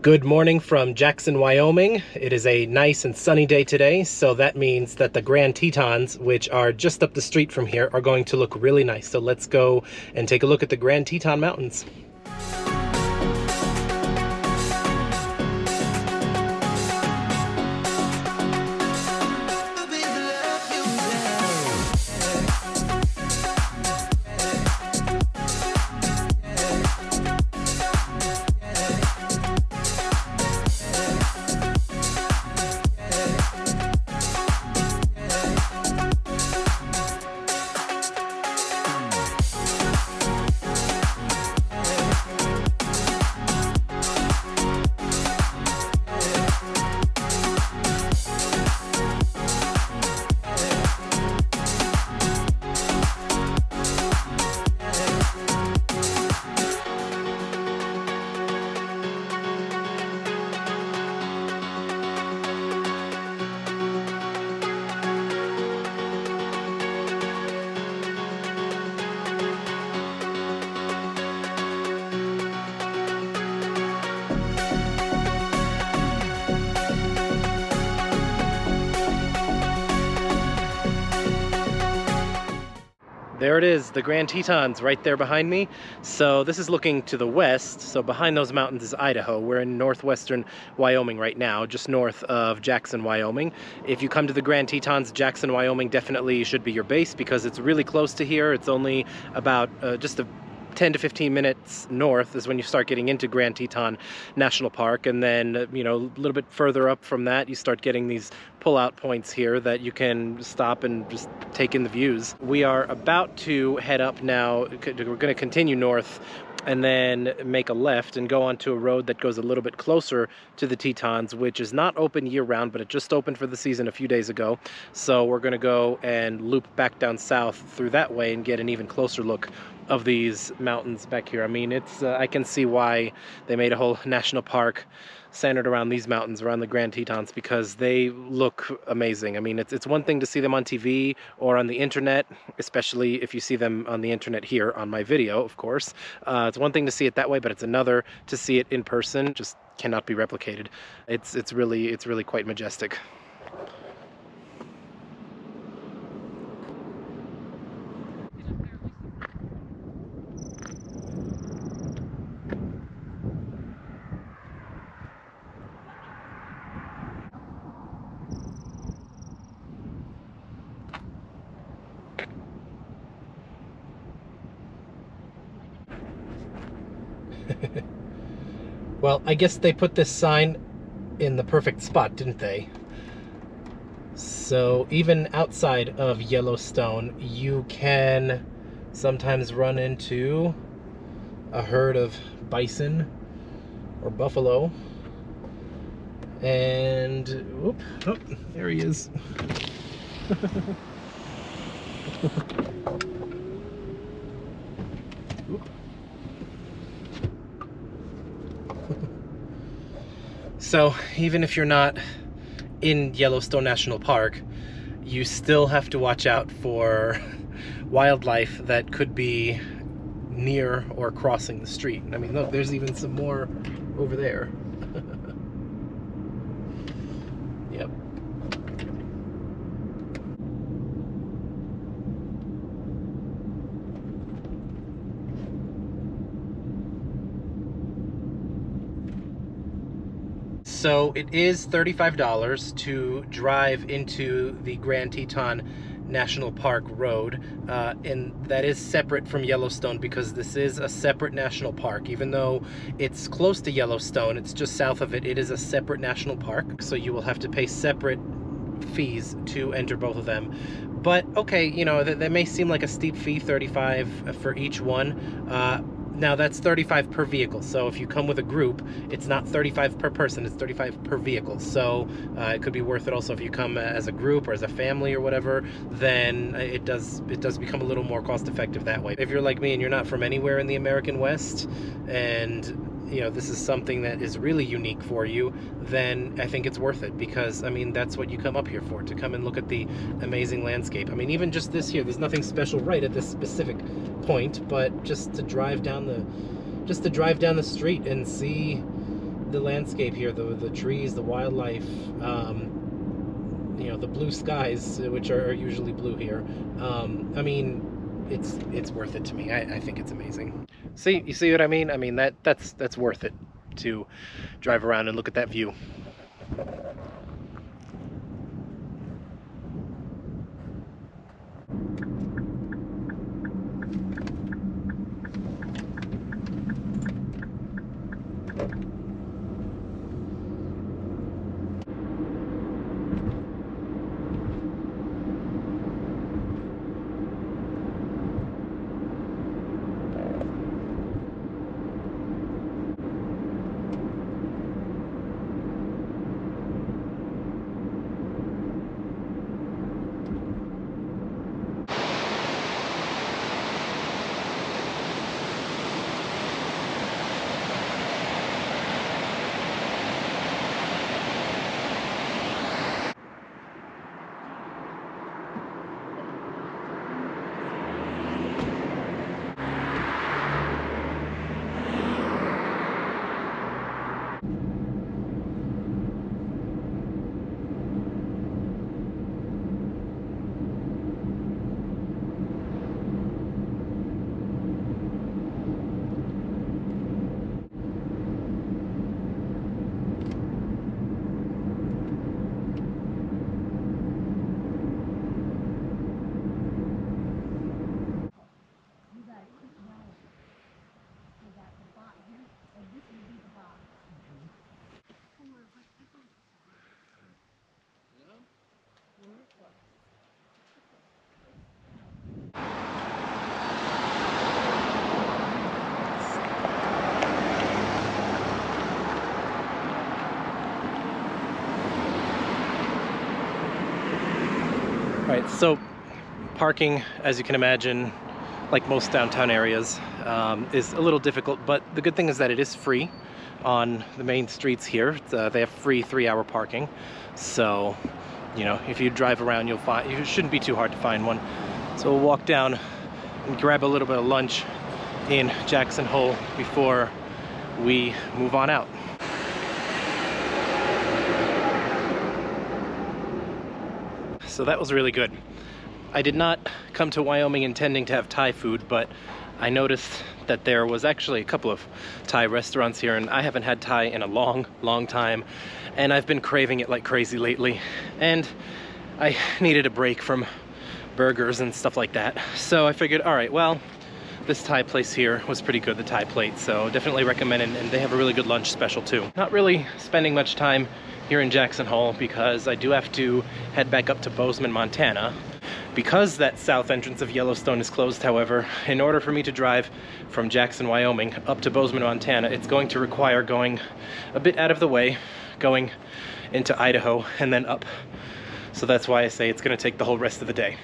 Good morning from Jackson, Wyoming. It is a nice and sunny day today, so that means that the Grand Tetons, which are just up the street from here, are going to look really nice. So let's go and take a look at the Grand Teton Mountains. There it is, the Grand Tetons right there behind me. So this is looking to the west. So behind those mountains is Idaho. We're in northwestern Wyoming right now, just north of Jackson, Wyoming. If you come to the Grand Tetons, Jackson, Wyoming definitely should be your base because it's really close to here. It's only about just a 10 to 15 minutes north is when you start getting into Grand Teton National Park, and then a little bit further up from that you start getting these pull-out points here that you can stop and just take in the views. We are about to head up now. We're going to continue north and then make a left and go onto a road that goes a little bit closer to the Tetons, which is not open year-round, but it just opened for the season a few days ago. So we're going to go and loop back down south through that way and get an even closer look of these mountains back here. I mean, it's I can see why they made a whole national park centered around these mountains, around the Grand Tetons, because they look amazing. I mean, it's one thing to see them on TV or on the internet, especially if you see them on the internet here on my video, of course. It's one thing to see it that way, but it's another to see it in person. Just cannot be replicated. It's really quite majestic. Well, I guess they put this sign in the perfect spot, didn't they? So even outside of Yellowstone, you can sometimes run into a herd of bison or buffalo. And, whoop, oh, there he is. So even if you're not in Yellowstone National Park, you still have to watch out for wildlife that could be near or crossing the street. I mean, look, there's even some more over there. Yep. So it is $35 to drive into the Grand Teton National Park Road, and that is separate from Yellowstone because this is a separate national park. Even though it's close to Yellowstone, it's just south of it, it is a separate national park, so you will have to pay separate fees to enter both of them. But okay, that may seem like a steep fee, $35 for each one. Now that's $35 per vehicle. So if you come with a group, it's not $35 per person, it's $35 per vehicle. So it could be worth it also if you come as a group or as a family or whatever, then it does become a little more cost effective that way. If you're like me and you're not from anywhere in the American West, and this is something that is really unique for you, then I think it's worth it, because I mean, that's what you come up here for, to come and look at the amazing landscape. I mean, even just this here, there's nothing special right at this specific point, but just to drive down the street and see the landscape here, the trees, the wildlife, you know, the blue skies, which are usually blue here. I mean, it's worth it to me. I think it's amazing. See, you see what I mean? I mean, that's worth it to drive around and look at that view. Right, so parking, as you can imagine, like most downtown areas, is a little difficult, but the good thing is that it is free on the main streets here. They have free 3-hour parking, so you know, if you drive around, you'll find, it shouldn't be too hard to find one. So we'll walk down and grab a little bit of lunch in Jackson Hole before we move on out. So that was really good. I did not come to Wyoming intending to have Thai food, but I noticed that there was actually a couple of Thai restaurants here, and I haven't had Thai in a long time, and I've been craving it like crazy lately, and I needed a break from burgers and stuff like that. So I figured, all right, well, this Thai place here was pretty good, the Thai plate, so definitely recommend it, and they have a really good lunch special too. Not really spending much time here in Jackson Hole because I do have to head back up to Bozeman, Montana. Because that south entrance of Yellowstone is closed, however, in order for me to drive from Jackson, Wyoming up to Bozeman, Montana, it's going to require going a bit out of the way, going into Idaho and then up. So that's why I say it's going to take the whole rest of the day.